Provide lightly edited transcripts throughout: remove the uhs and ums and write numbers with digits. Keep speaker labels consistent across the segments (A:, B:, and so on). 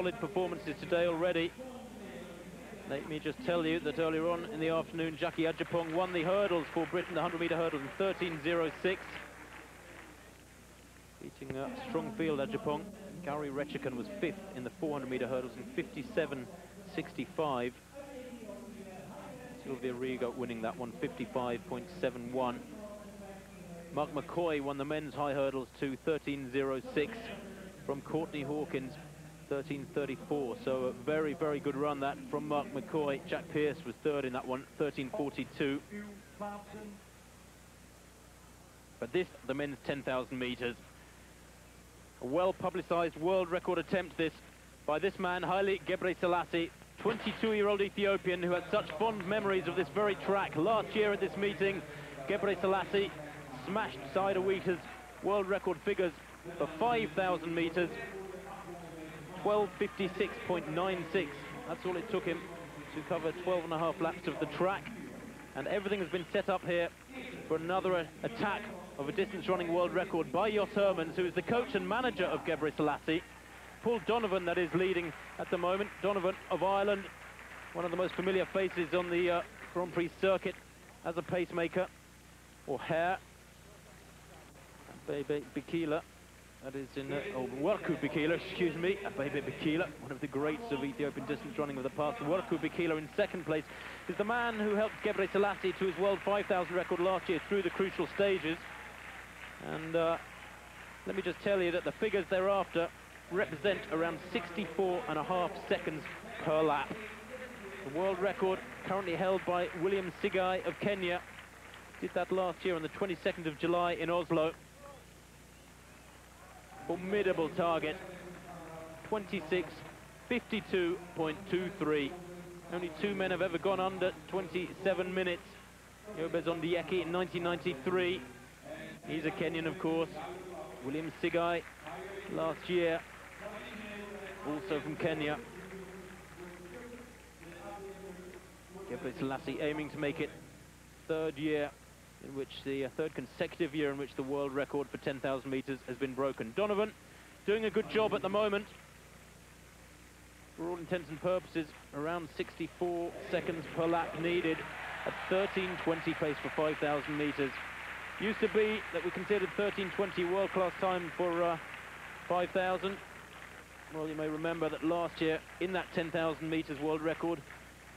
A: Solid performances today already. Let me just tell you that earlier on in the afternoon, Jackie Ajapong won the hurdles for Britain, the 100-metre hurdles in 13.06. Beating a strong field, Ajapong. Gary Rechikan was 5th in the 400-metre hurdles in 57.65. Sylvia Rigo winning that one, 55.71. Mark McCoy won the men's high hurdles to 13.06 from Courtney Hawkins, 13.34. So a very, very good run that from Mark McCoy. Jack Pearce was third in that one, 13.42. But this, the men's 10,000 metres. A well-publicised world record attempt this by this man, Haile Gebrselassie, 22-year-old Ethiopian who had such fond memories of this very track. Last year at this meeting, Gebrselassie smashed Saida Wheater's world record figures for 5,000 metres. 12:56.96. That's all it took him to cover 12.5 laps of the track. And everything has been set up here for another attack of a distance running world record by Jos Hermans, who is the coach and manager of Gebrselassie. Paul Donovan, that is, leading at the moment. Donovan of Ireland, one of the most familiar faces on the Grand Prix circuit as a pacemaker, or hare. Abebe Bikila, that is in, Warku Bikila, excuse me, Abebe Bikila, one of the greats of Ethiopian distance running of the past. Warku Bikila in second place is the man who helped Gebrselassie to his world 5,000 record last year through the crucial stages. And let me just tell you that the figures thereafter represent around 64.5 seconds per lap. The world record currently held by William Sigai of Kenya. Did that last year on the 22nd of July in Oslo. Formidable target, 26:52.23. Only two men have ever gone under 27 minutes. Yobez Ondieki in 1993. He's a Kenyan, of course. William Sigai last year, also from Kenya. Gebrselassie aiming to make it third consecutive year in which the world record for 10,000 metres has been broken. Donovan doing a good job at the moment. For all intents and purposes, around 64 seconds per lap needed at 13.20 pace for 5,000 metres. Used to be that we considered 13.20 world-class time for 5,000. Well, you may remember that last year, in that 10,000 metres world record,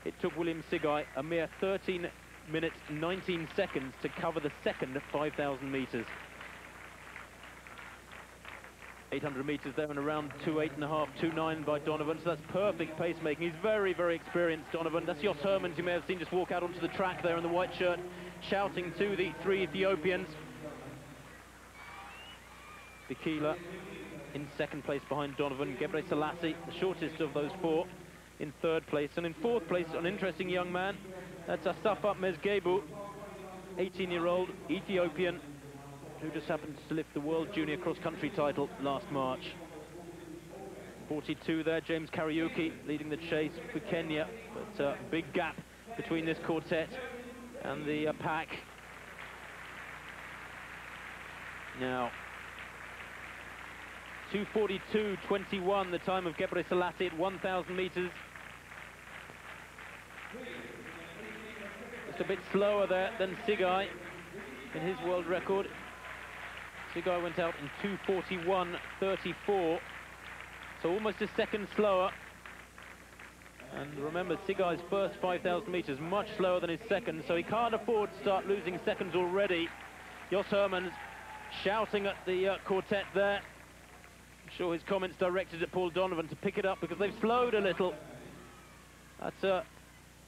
A: it took William Sigai a mere 13 minutes 19 seconds to cover the second 5,000 metres. 800 metres there and around 2.8.5, 2.9 by Donovan, so that's perfect pacemaking. He's very, very experienced, Donovan. That's Jos Hermans, you may have seen just walk out onto the track there in the white shirt, shouting to the three Ethiopians. Bikila in second place behind Donovan. Gebrselassie, the shortest of those four, in third place. And in fourth place, an interesting young man. That's Asafa Mezgebu, 18-year-old Ethiopian, who just happened to lift the World Junior Cross-Country title last March. 42 there, James Kariuki leading the chase for Kenya, but big gap between this quartet and the pack. Now, 2:42.21, the time of Gebrselassie at 1,000 metres. Just a bit slower there than Sigai in his world record. Sigai went out in 2:41.34, so almost a second slower. And remember, Sigai's first 5,000 metres much slower than his second, so he can't afford to start losing seconds already. Jos Hermans shouting at the quartet there. I'm sure his comments directed at Paul Donovan to pick it up because they've slowed a little. That's a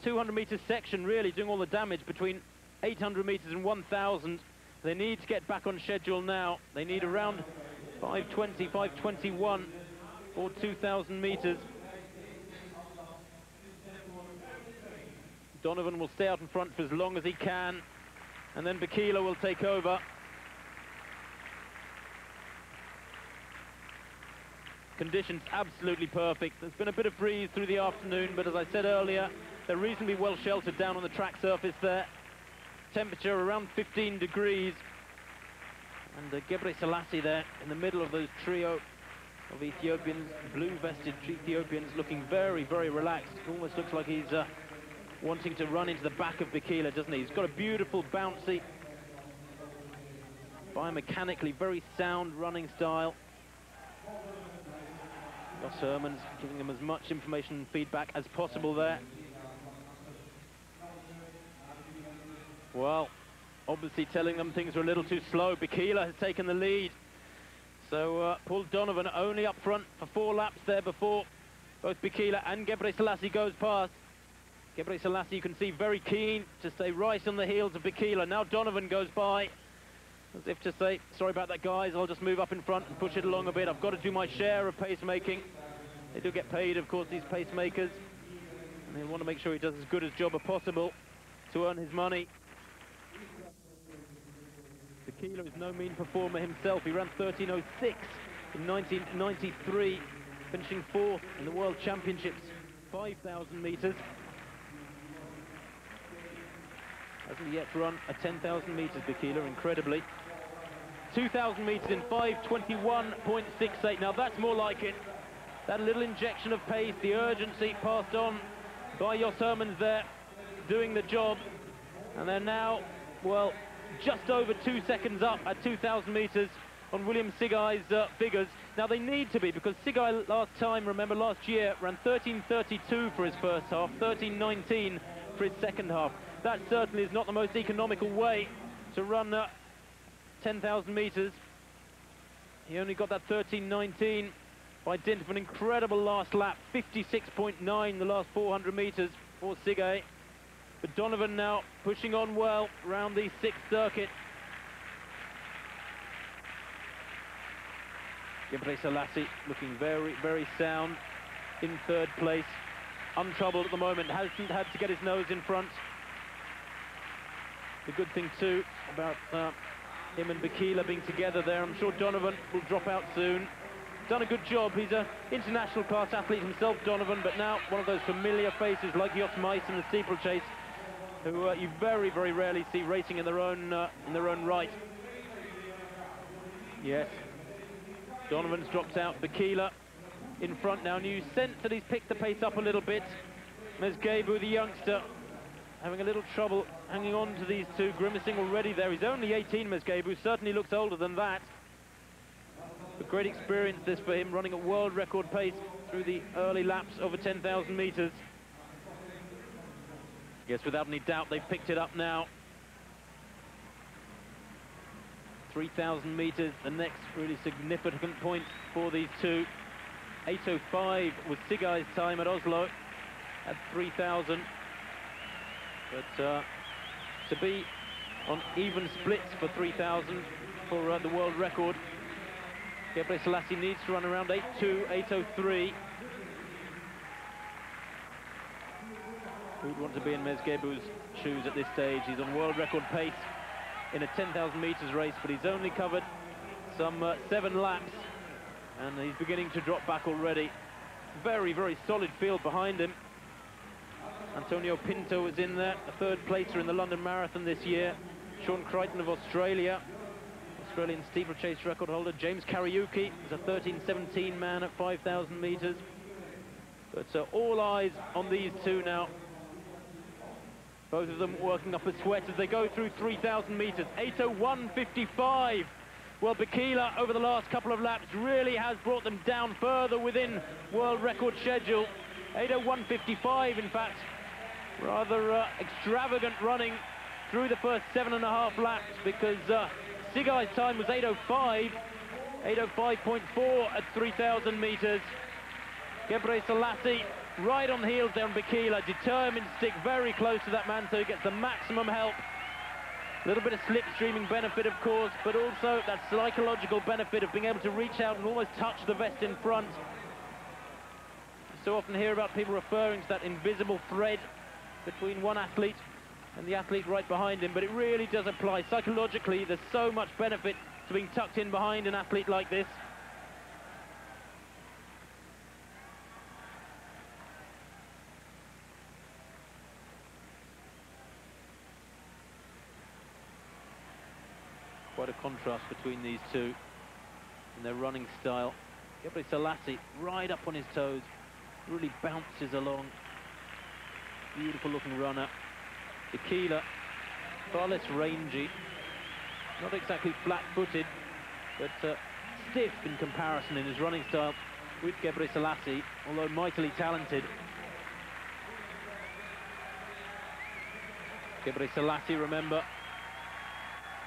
A: 200-metre section really doing all the damage between 800 metres and 1,000. They need to get back on schedule now. They need around 5:20, 5:21 for 2,000 metres. Donovan will stay out in front for as long as he can, and then Bikila will take over. Conditions absolutely perfect. There's been a bit of breeze through the afternoon, but as I said earlier, they're reasonably well sheltered down on the track surface there. Temperature around 15 degrees. And Gebrselassie there in the middle of those trio of Ethiopians, blue-vested Ethiopians, looking very, very relaxed. It almost looks like he's wanting to run into the back of Bikila, doesn't he? He's got a beautiful, bouncy, biomechanically very sound running style. Jos Herman's giving him as much information and feedback as possible there. Well, obviously telling them things are a little too slow. Bikila has taken the lead. So Paul Donovan only up front for 4 laps there before both Bikila and Gebrselassie goes past. Gebrselassie, you can see, very keen to stay right on the heels of Bikila. Now Donovan goes by, as if to say, sorry about that, guys, I'll just move up in front and push it along a bit. I've got to do my share of pacemaking. They do get paid, of course, these pacemakers. And they want to make sure he does as good a job as possible to earn his money. Bikila is no mean performer himself. He ran 13:06 in 1993, finishing 4th in the World Championships, 5,000 metres. Hasn't yet run a 10,000 metres, Bikila, incredibly. 2,000 metres in 5:21.68. Now that's more like it. That little injection of pace, the urgency passed on by Jos Hermans there, doing the job. And they're now, well, just over 2 seconds up at 2,000 metres on William Sigai's figures. Now they need to be, because Sigai last time, remember last year, ran 13:32 for his first half, 13:19 for his second half. That certainly is not the most economical way to run 10,000 metres. He only got that 13:19 by dint of an incredible last lap, 56.9 the last 400 metres for Sigai. But Donovan now pushing on well around the 6th circuit. Gebrselassie looking very, very sound in 3rd place. Untroubled at the moment, hasn't had to get his nose in front. The good thing too about him and Bikila being together there, I'm sure Donovan will drop out soon. Done a good job. He's an international class athlete himself, Donovan, but now one of those familiar faces like Jos Meis in the steeplechase, who you very, very rarely see racing in their own right. Yes, Donovan's dropped out. Bikila in front now, and you sense that he's picked the pace up a little bit. Mesgebu, the youngster, having a little trouble hanging on to these two, grimacing already there. He's only 18, Mesgebu, certainly looks older than that. But great experience this for him, running at world record pace through the early laps over 10,000 metres. Yes, without any doubt, they've picked it up now. 3,000 metres, the next really significant point for these two. 8:05 was Sigai's time at Oslo at 3,000. But to be on even splits for 3,000 for the world record, Gebrselassie needs to run around 8:02, 8:03. Who'd want to be in Mesgebu's shoes at this stage? He's on world record pace in a 10,000 metres race, but he's only covered some 7 laps, and he's beginning to drop back already. Very, very solid field behind him. Antonio Pinto was in there, a 3rd placer in the London Marathon this year. Sean Crichton of Australia, Australian steeplechase record holder. James Kariuki is a 13:17 man at 5,000 metres. But all eyes on these two now. Both of them working up a sweat as they go through 3,000 metres. 8:01.55. Well, Bikila, over the last couple of laps, really has brought them down further within world record schedule. 8:01.55, in fact. Rather extravagant running through the first 7.5 laps, because Sigai's time was 8:05. 8:05.4 at 3,000 metres. Gebrselassie right on the heels there on Bikila, determined to stick very close to that man so he gets the maximum help. A little bit of slipstreaming benefit, of course, but also that psychological benefit of being able to reach out and almost touch the vest in front. So often hear about people referring to that invisible thread between one athlete and the athlete right behind him, but it really does apply. Psychologically, there's so much benefit to being tucked in behind an athlete like this. Quite a contrast between these two and their running style. Gebrselassie right up on his toes, really bounces along. Beautiful looking runner. Bikila, far less rangy, not exactly flat-footed, but stiff in comparison in his running style with Gebrselassie, although mightily talented. Gebrselassie, remember,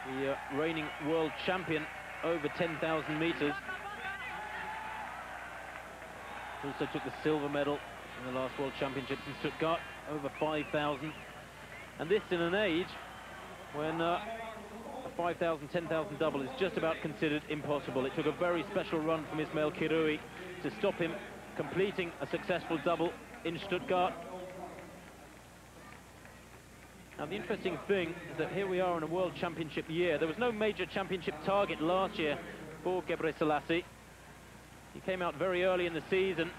A: the reigning world champion over 10,000 meters. Also took the silver medal in the last World Championships in Stuttgart, over 5,000. And this in an age when a 5,000, 10,000 double is just about considered impossible. It took a very special run from Ismail Kirui to stop him completing a successful double in Stuttgart. Now, the interesting thing is that here we are in a World Championship year. There was no major championship target last year for Gebrselassie. He came out very early in the season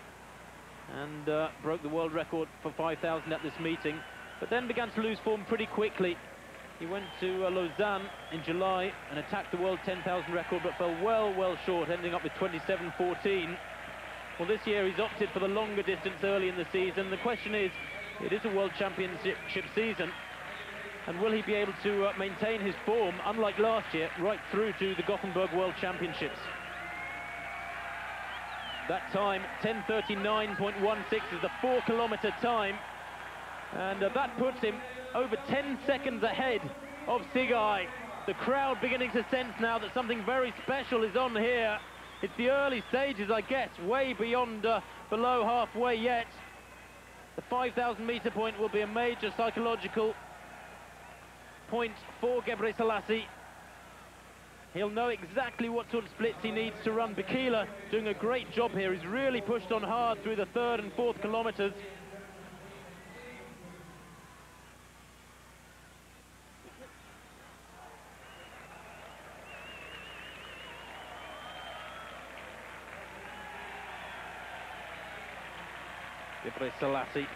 A: and broke the world record for 5,000 at this meeting, but then began to lose form pretty quickly. He went to Lausanne in July and attacked the world 10,000 record, but fell well short, ending up with 27.14. Well, this year he's opted for the longer distance early in the season. The question is, it is a World Championship season, and will he be able to maintain his form, unlike last year, right through to the Gothenburg World Championships? That time, 10:39.16 is the 4-kilometer time, and that puts him over 10 seconds ahead of Sigai. The crowd beginning to sense now that something very special is on here. It's the early stages, I guess, way beyond below halfway yet. The 5,000 meter point will be a major psychological point for Gebrselassie. He'll know exactly what sort of splits he needs to run. Bikila doing a great job here. He's really pushed on hard through the 3rd and 4th kilometers. Gebrselassie,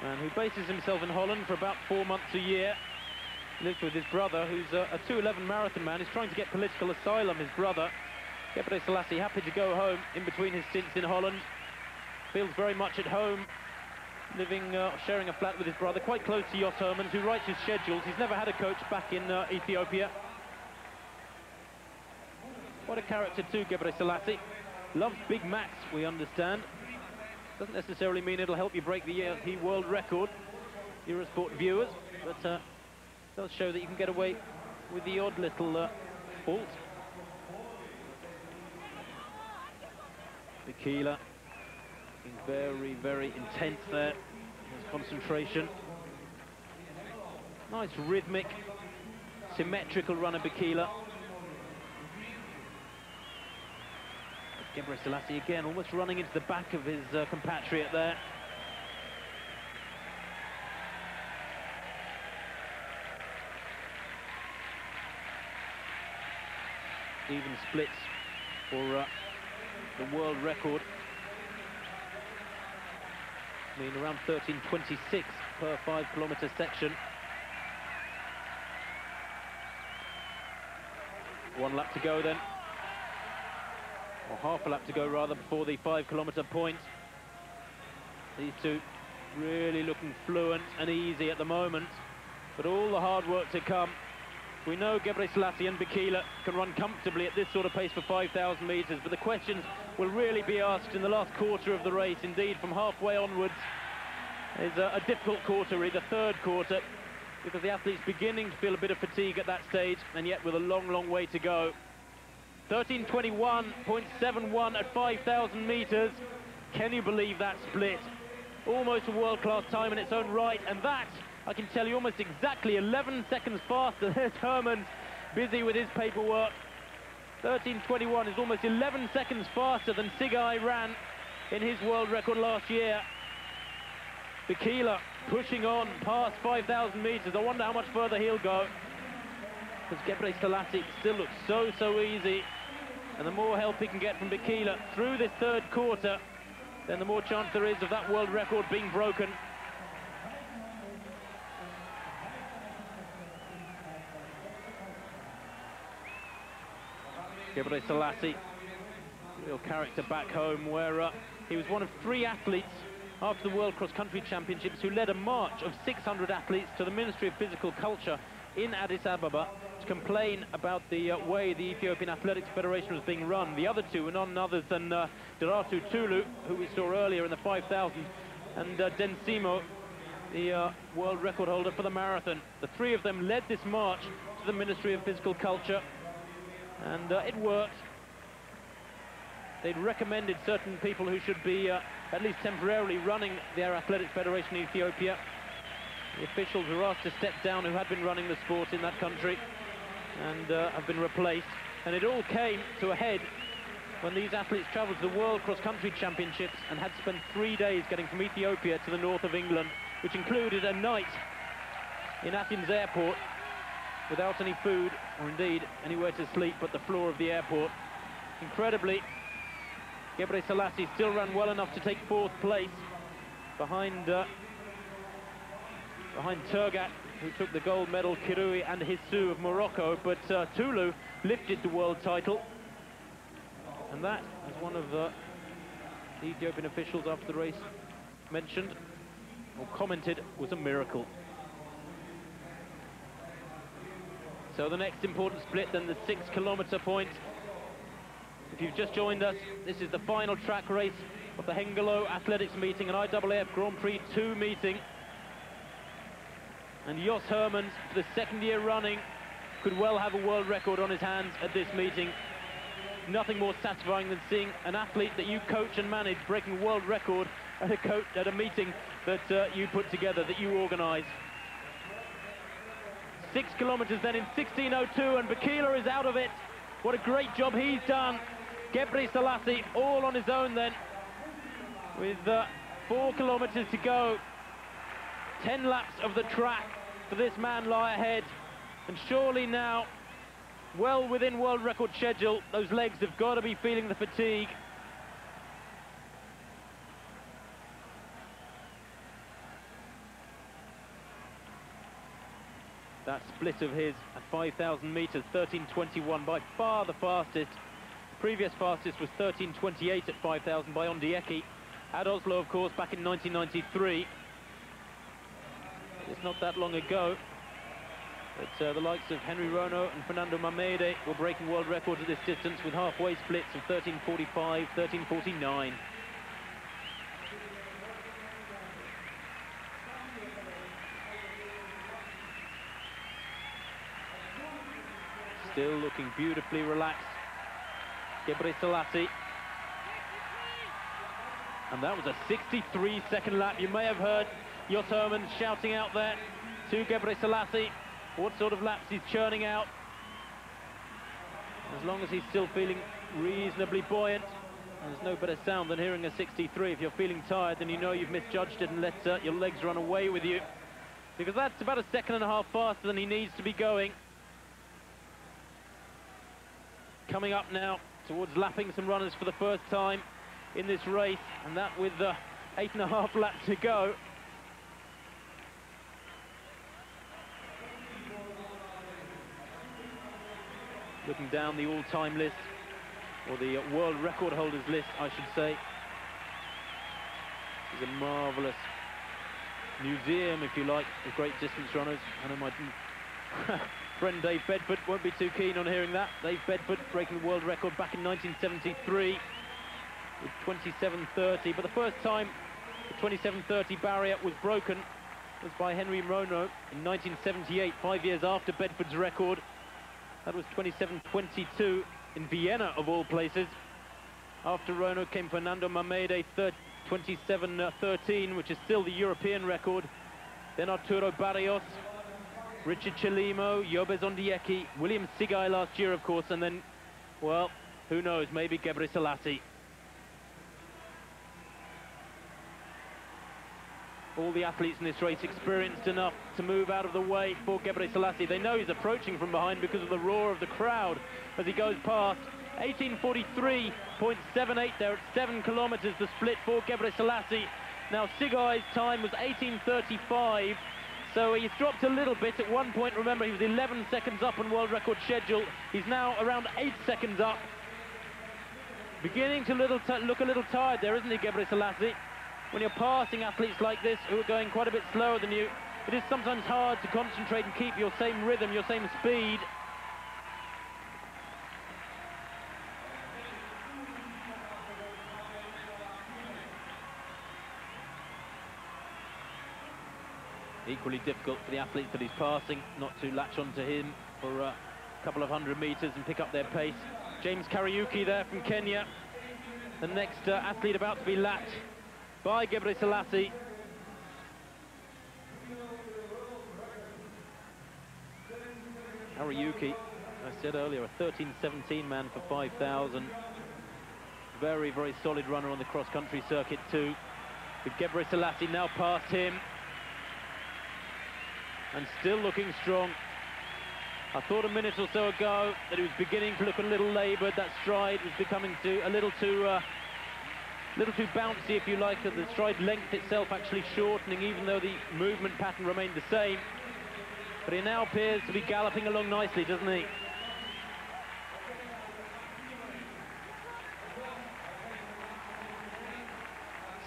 A: man who bases himself in Holland for about 4 months a year. Lives with his brother, who's a 2:11 marathon man. He's trying to get political asylum, his brother. Gebrselassie happy to go home in between his stints in Holland. Feels very much at home, living, sharing a flat with his brother, quite close to Jos Hermans, who writes his schedules. He's never had a coach back in Ethiopia. What a character too, Gebrselassie. Loves Big Macs, we understand. Doesn't necessarily mean it'll help you break the world record, Eurosport viewers, but does show that you can get away with the odd little fault. Bikila being very intense there, his concentration. Nice rhythmic, symmetrical runner, Bikila. Gebrselassie again, almost running into the back of his compatriot there. Even splits for the world record. I mean, around 13:26 per 5-kilometer section. 1 lap to go then. Or half a lap to go, rather, before the 5-kilometer point. These two really looking fluent and easy at the moment, but all the hard work to come. We know Gebrselassie and Bikila can run comfortably at this sort of pace for 5,000 meters, but the questions will really be asked in the last quarter of the race. Indeed, from halfway onwards is a difficult quarter, the 3rd quarter, because the athlete's beginning to feel a bit of fatigue at that stage, and yet with a long way to go. 13:21.71 at 5,000 meters. Can you believe that split? Almost a world-class time in its own right, and that, I can tell you, almost exactly 11 seconds faster. There's Hermans, busy with his paperwork. 13:21 is almost 11 seconds faster than Sigai ran in his world record last year. Bikila pushing on past 5,000 meters. I wonder how much further he'll go, because Gebrselassie still looks so easy. And the more help he can get from Bikila through this 3rd quarter, then the more chance there is of that world record being broken. Gebrselassie Real character back home, where he was one of 3 athletes after the World Cross Country Championships who led a march of 600 athletes to the Ministry of Physical Culture in Addis Ababa to complain about the way the Ethiopian Athletics Federation was being run. The other 2 were none other than Deratu Tulu, who we saw earlier in the 5,000, and Densimo, the world record holder for the marathon. The 3 of them led this march to the Ministry of Physical Culture, and it worked. They'd recommended certain people who should be at least temporarily running their athletics federation in Ethiopia. The officials were asked to step down who had been running the sport in that country and have been replaced. And it all came to a head when these athletes travelled to the World Cross Country Championships and had spent 3 days getting from Ethiopia to the north of England, which included a night in Athens airport without any food or indeed anywhere to sleep but the floor of the airport. Incredibly, Gebrselassie still ran well enough to take 4th place behind Turgat, who took the gold medal, Kirui and Hisu of Morocco, but Tulu lifted the world title. And that, as one of the Ethiopian officials after the race mentioned or commented, was a miracle. So the next important split, then the 6-kilometre point. If you've just joined us, this is the final track race of the Hengelo Athletics meeting, an IAAF Grand Prix 2 meeting. And Jos Hermans, for the 2nd year running, could well have a world record on his hands at this meeting. Nothing more satisfying than seeing an athlete that you coach and manage breaking a world record at a meeting that you put together, that you organise. 6 kilometres then in 16:02, and Bakila is out of it. What a great job he's done. Gebrselassie all on his own then, with 4 kilometres to go. 10 laps of the track for this man lie ahead, and surely now, well within world record schedule, those legs have got to be feeling the fatigue. That split of his at 5,000 metres, 13:21, by far the fastest. Previous fastest was 13:28 at 5,000 by Ondieki at Oslo, of course, back in 1993. It's not that long ago that the likes of Henry Rono and Fernando Mamede were breaking world records at this distance with halfway splits of 13:45, 13:49. Still looking beautifully relaxed, Gebrselassie. And that was a 63-second lap. You may have heard Jos Hermans shouting out there to Gebrselassie what sort of laps he's churning out. As long as he's still feeling reasonably buoyant, there's no better sound than hearing a 63. If you're feeling tired, then you know you've misjudged it and let your legs run away with you, because that's about a 1.5 seconds faster than he needs to be going. Coming up now towards lapping some runners for the first time in this race, and that with 8.5 laps to go. Looking down the all-time list, or the world record holders list, I should say. It's a marvellous museum, if you like, of great distance runners. I know my friend Dave Bedford won't be too keen on hearing that. Dave Bedford breaking the world record back in 1973 with 27:30. But the first time the 27:30 barrier was broken was by Henry Rono in 1978, 5 years after Bedford's record. That was 27:22 in Vienna, of all places. After Rono came Fernando Mamede, 27:13, which is still the European record. Then Arturo Barrios, Richard Chelimo, Yobes Ondieki, William Sigai last year, of course, and then, well, who knows, maybe Gebrselassie. All the athletes in this race experienced enough to move out of the way for Gebrselassie. They know he's approaching from behind because of the roar of the crowd as he goes past. 18:43.78 there at 7 kilometres, the split for Gebrselassie. Now, Sigai's time was 18:35. So he's dropped a little bit. At one point, remember, he was 11 seconds up on world record schedule. He's now around 8 seconds up. Beginning to look a little tired there, isn't he, Gebrselassie? When you're passing athletes like this who are going quite a bit slower than you, it is sometimes hard to concentrate and keep your same rhythm, your same speed. Equally difficult for the athletes that he's passing not to latch onto him for a couple of 100 meters and pick up their pace. James Kariuki there from Kenya, the next athlete about to be lapped by Gebrselassie. Kariuki, I said earlier, a 13:17 man for 5,000. Very, very solid runner on the cross-country circuit too. But Gebrselassie now past him. And still looking strong. I thought a minute or so ago that he was beginning to look a little laboured. That stride was becoming a little too bouncy, if you like. The stride length itself actually shortening, even though the movement pattern remained the same. But he now appears to be galloping along nicely, doesn't he?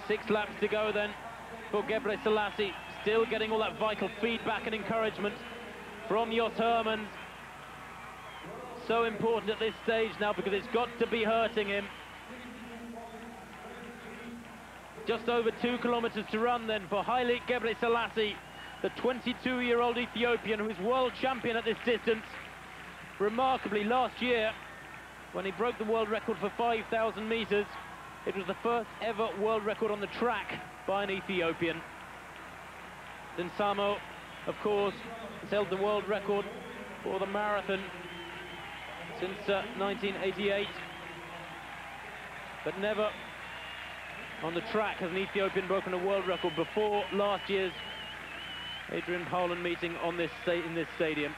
A: Six laps to go then for Gebrselassie. Still getting all that vital feedback and encouragement from Jos Hermans. So important at this stage now because it's got to be hurting him. Just over 2 kilometers to run then for Haile Gebrselassie, the 22-year-old Ethiopian who is world champion at this distance. Remarkably, last year, when he broke the world record for 5,000 meters, it was the first ever world record on the track by an Ethiopian. Then Samo, of course, has held the world record for the marathon since 1988. But never on the track has an Ethiopian broken a world record before last year's Adrian Paulen meeting on this in this stadium.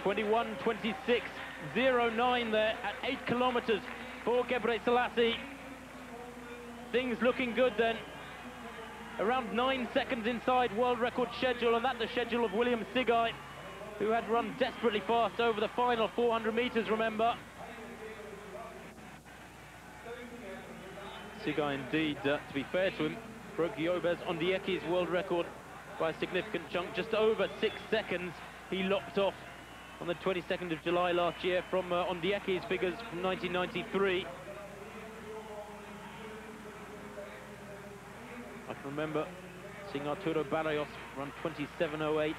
A: (21:26.09) there at 8 kilometers for Gebrselassie. Things looking good then. Around 9 seconds inside world record schedule, and that's the schedule of William Sigai, who had run desperately fast over the final 400 meters, remember. Sigai indeed, to be fair to him, broke Yobes Ondieke's world record by a significant chunk. Just over 6 seconds he lopped off on the 22nd of July last year from Ondieke's figures from 1993. I can remember seeing Arturo Barrios run 27:08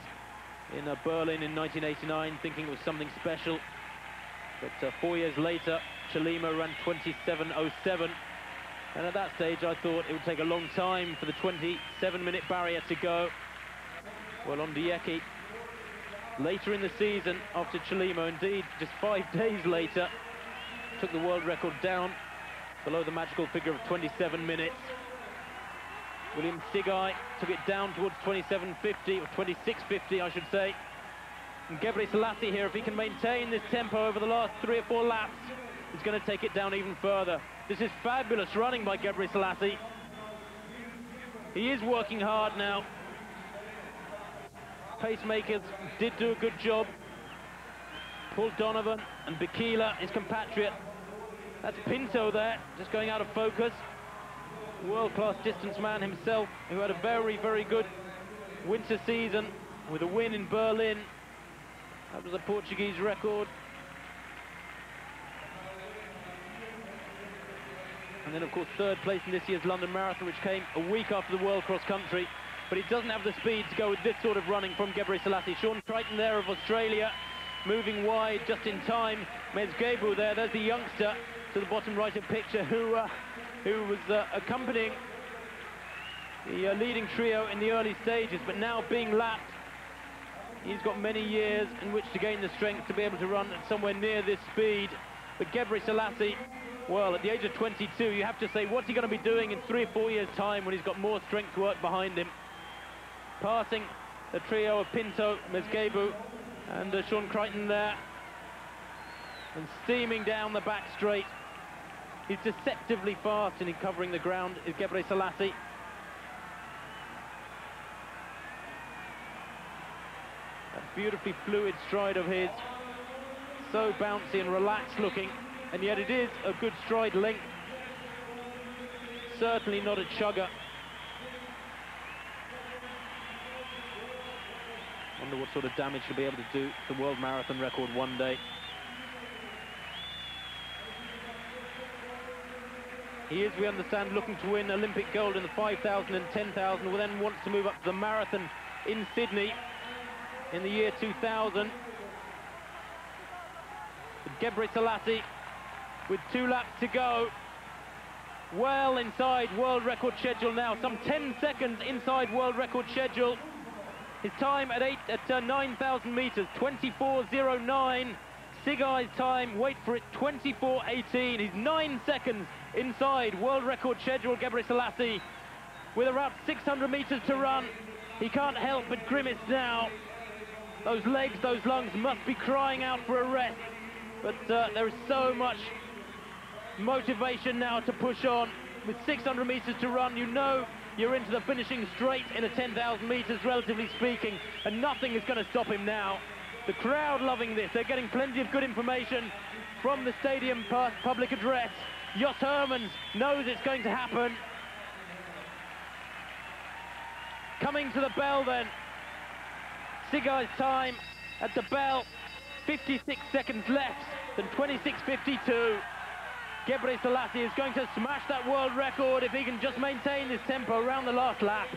A: in Berlin in 1989, thinking it was something special. But 4 years later, Chilima ran 27:07. And at that stage, I thought it would take a long time for the 27-minute barrier to go. Well, Ondieki, later in the season, after Chilima, indeed, just 5 days later, took the world record down below the magical figure of 27 minutes. William Sigai took it down towards 27:50, or 26:50, I should say. And Gebrselassie here, if he can maintain this tempo over the last 3 or 4 laps, is going to take it down even further. This is fabulous running by Gebrselassie. He is working hard now. Pacemakers did do a good job. Paul Donovan and Bikila, his compatriot. That's Pinto there, just going out of focus. World-class distance man himself, who had a very, very good winter season with a win in Berlin. That was a Portuguese record. And then, of course, 3rd place in this year's London Marathon, which came a week after the World Cross Country. But he doesn't have the speed to go with this sort of running from Gebrselassie. Sean Crichton there of Australia, moving wide just in time. Mesgebu there, there's the youngster to the bottom right of picture who was accompanying the leading trio in the early stages, but now being lapped. He's got many years in which to gain the strength to be able to run at somewhere near this speed. But Gebrselassie, well, at the age of 22, you have to say, what's he going to be doing in 3 or 4 years' time when he's got more strength work behind him? Passing the trio of Pinto, Mesgebu, and Sean Crichton there. And steaming down the back straight. He's deceptively fast in covering the ground, is Gebrselassie. beautifully fluid stride of his. So bouncy and relaxed looking, and yet it is a good stride length. Certainly not a chugger. Wonder what sort of damage he'll be able to do to the world marathon record one day. He is, we understand, looking to win Olympic gold in the 5,000 and 10,000, will then wants to move up to the marathon in Sydney in the year 2000. Gebrselassie, with 2 laps to go, well inside world record schedule now, some 10 seconds inside world record schedule. His time at 9,000 meters, 24:09. Sigai's time, wait for it, 24:18. He's 9 seconds inside world record schedule, Gebrselassie. With around 600 meters to run, he can't help but grimace now. Those legs, those lungs must be crying out for a rest. But there is so much motivation now to push on. With 600 meters to run, you know you're into the finishing straight in a 10,000 meters, relatively speaking, and nothing is going to stop him now. The crowd loving this. They're getting plenty of good information from the stadium public address. Jos Hermans knows it's going to happen. Coming to the bell then. Sigai's time at the bell, 56 seconds less than 26:52. Gebrselassie is going to smash that world record if he can just maintain this tempo around the last lap.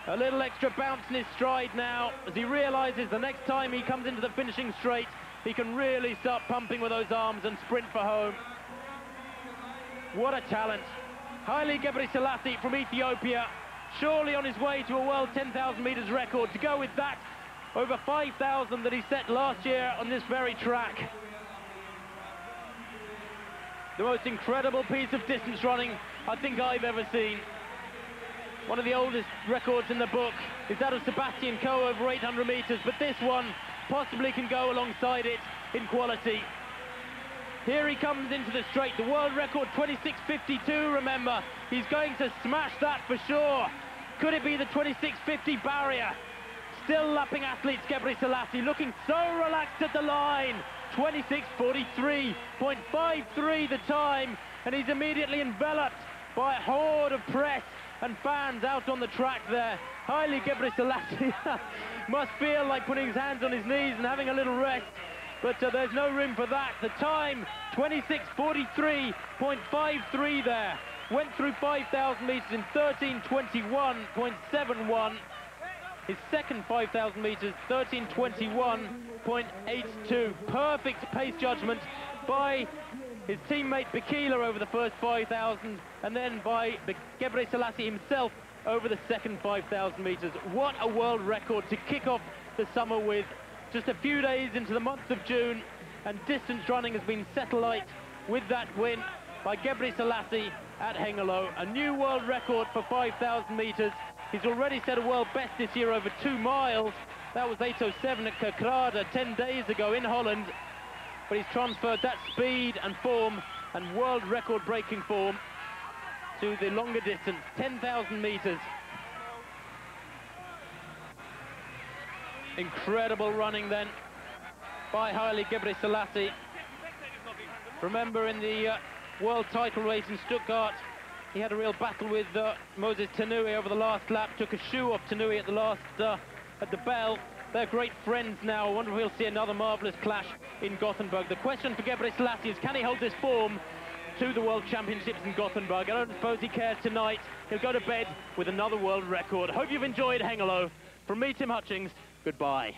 A: A little extra bounce in his stride now, as he realizes the next time he comes into the finishing straight, he can really start pumping with those arms and sprint for home. What a talent. Haile Gebrselassie from Ethiopia, surely on his way to a world 10,000 meters record, to go with that over 5,000 that he set last year on this very track. The most incredible piece of distance running I think I've ever seen. One of the oldest records in the book is that of Sebastian Coe over 800 meters, but this one possibly can go alongside it in quality. Here he comes into the straight, the world record 26:52, remember. He's going to smash that for sure. Could it be the 26:50 barrier? Still lapping athletes, Gebrselassie, looking so relaxed at the line. 26:43.53 the time, and he's immediately enveloped by a horde of press and fans out on the track there. Haile Gebrselassie must feel like putting his hands on his knees and having a little rest, but there's no room for that. The time, 26:43.53 there. Went through 5,000 meters in 13:21.71. His second 5,000 meters, 13:21.82. Perfect pace judgment by his teammate Bekele over the first 5,000, and then by Gebrselassie himself over the second 5,000 meters. What a world record to kick off the summer with. Just a few days into the month of June, and distance running has been satellite with that win by Gebrselassie at Hengelo. A new world record for 5,000 meters. He's already set a world best this year over 2 miles. That was 8:07 at Kerkrade 10 days ago in Holland. But he's transferred that speed and form and world record breaking form to the longer distance, 10,000 meters. Incredible running then by Haile Gebrselassie. Remember in the world title race in Stuttgart, he had a real battle with Moses Tanui over the last lap, took a shoe off Tanui at the last, at the bell. They're great friends now. I wonder if we'll see another marvellous clash in Gothenburg. The question for Gebrselassie is, can he hold this form to the World Championships in Gothenburg? I don't suppose he cares tonight. He'll go to bed with another world record. Hope you've enjoyed Hengelo. From me, Tim Hutchings, goodbye.